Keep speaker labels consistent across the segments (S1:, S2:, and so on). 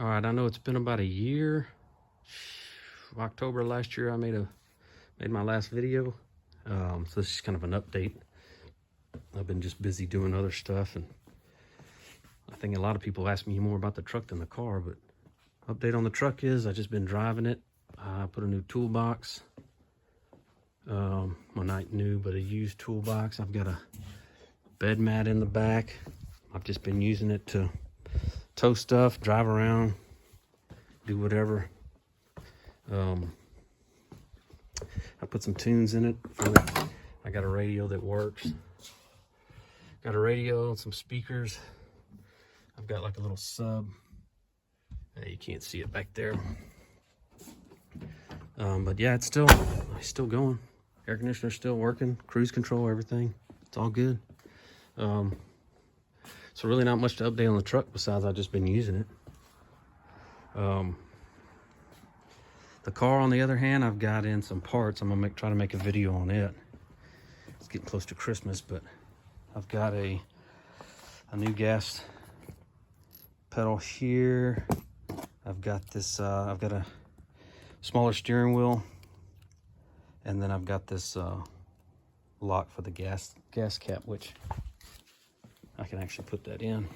S1: All right, I know it's been about a year. October last year, I made my last video. So this is kind of an update. I've been just busy doing other stuff, and I think a lot of people ask me more about the truck than the car. But update on the truck is I just been driving it. I put a new toolbox. Well, not new, but a used toolbox. I've got a bed mat in the back. I've just been using it to tow stuff, drive around, do whatever. I put some tunes in it. I got a radio that works. Got a radio and some speakers. I've got like a little sub. You can't see it back there. But yeah, it's still going. Air conditioner's still working. Cruise control, everything. It's all good. So really not much to update on the truck besides I've just been using it. The car, on the other hand, I've got in some parts. I'm gonna try to make a video on it. It's getting close to Christmas, but I've got a new gas pedal here. I've got this. I've got a smaller steering wheel, and then I've got this lock for the gas cap, which I can actually put that in.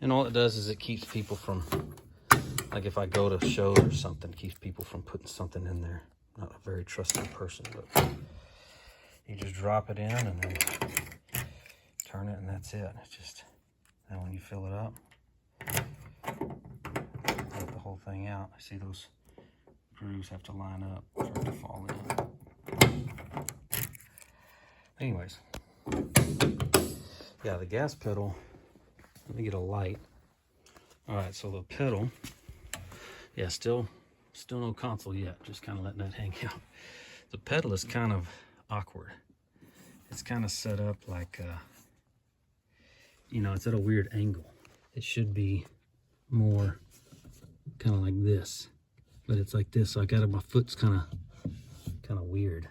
S1: And all it does is it keeps people from, like if I go to shows or something, it keeps people from putting something in there. Not a very trusting person, but you just drop it in and then turn it, and that's it. It's just, then when you fill it up, let the whole thing out. I see those grooves have to line up for it to fall in. Anyways, yeah, the gas pedal, let me get a light. All right, so the pedal, yeah, still no console yet, just kind of letting that hang out. The pedal is kind of awkward. It's kind of set up like, you know, it's at a weird angle. It should be more kind of like this, but it's like this, so I got it, my foot's kind of weird.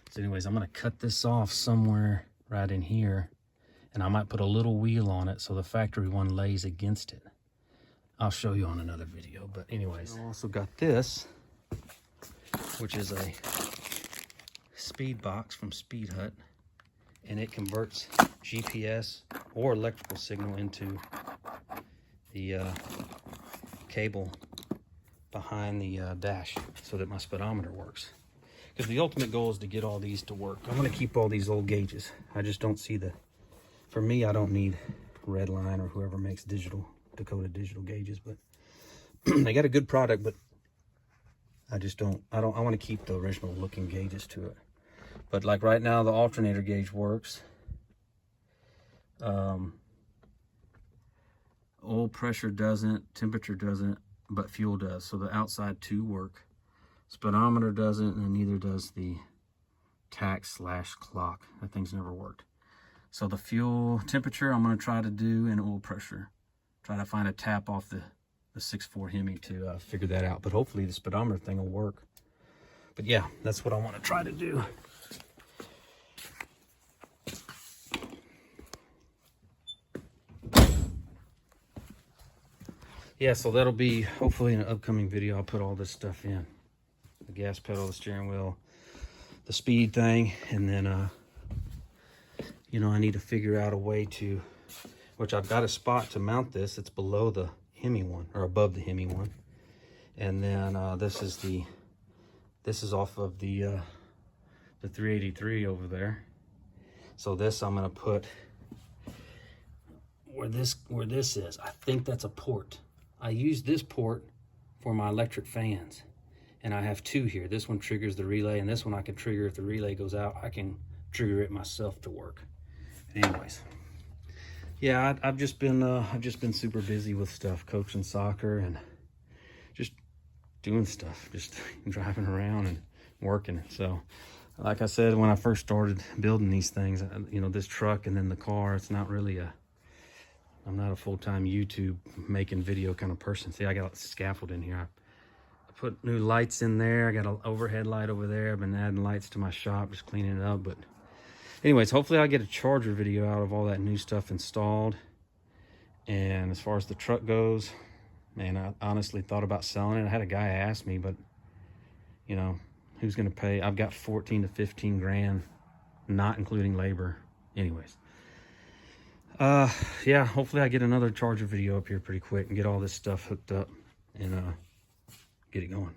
S1: So anyways, I'm gonna cut this off somewhere right in here, and I might put a little wheel on it so the factory one lays against it. I'll show you on another video, but anyways. I also got this, which is a speed box from Speed Hut, and it converts GPS or electrical signal into the cable behind the dash so that my speedometer works. Because the ultimate goal is to get all these to work. I'm going to keep all these old gauges. I just don't see for me, I don't need Redline or whoever makes Dakota digital gauges, but they got a good product, but I want to keep the original looking gauges to it. But like right now, the alternator gauge works. Oil pressure doesn't, temperature doesn't, but fuel does. So the outside two work. Speedometer doesn't, and neither does the tach/clock. That thing's never worked. So the fuel temperature I'm going to try to do, and oil pressure. Try to find a tap off the 6.4 Hemi to figure that out. But hopefully the speedometer thing will work. But yeah, that's what I want to try to do. Yeah, so that'll be hopefully in an upcoming video. I'll put all this stuff in. The gas pedal, the steering wheel, the speed thing, and then, you know, I need to figure out a way to, which I've got a spot to mount this. It's below the Hemi one, or above the Hemi one. And then this is off of the 383 over there. So this I'm gonna put where this is. I think that's a port. I use this port for my electric fans. And I have two here. This one triggers the relay, and this one I can trigger if the relay goes out. I can trigger it myself to work. Anyways, yeah, I've just been super busy with stuff, coaching soccer and just doing stuff, just driving around and working. So, like I said, when I first started building these things, you know, this truck and then the car, it's not really I'm not a full-time YouTube making video kind of person. See, I got a scaffold in here. I put new lights in there. I got an overhead light over there. I've been adding lights to my shop, just cleaning it up. But anyways, hopefully I'll get a charger video out of all that new stuff installed. And as far as the truck goes, man, I honestly thought about selling it. I had a guy ask me, but you know, who's going to pay? I've got 14 to 15 grand, not including labor. Anyways, yeah, hopefully I get another Charger video up here pretty quick and get all this stuff hooked up and get it going.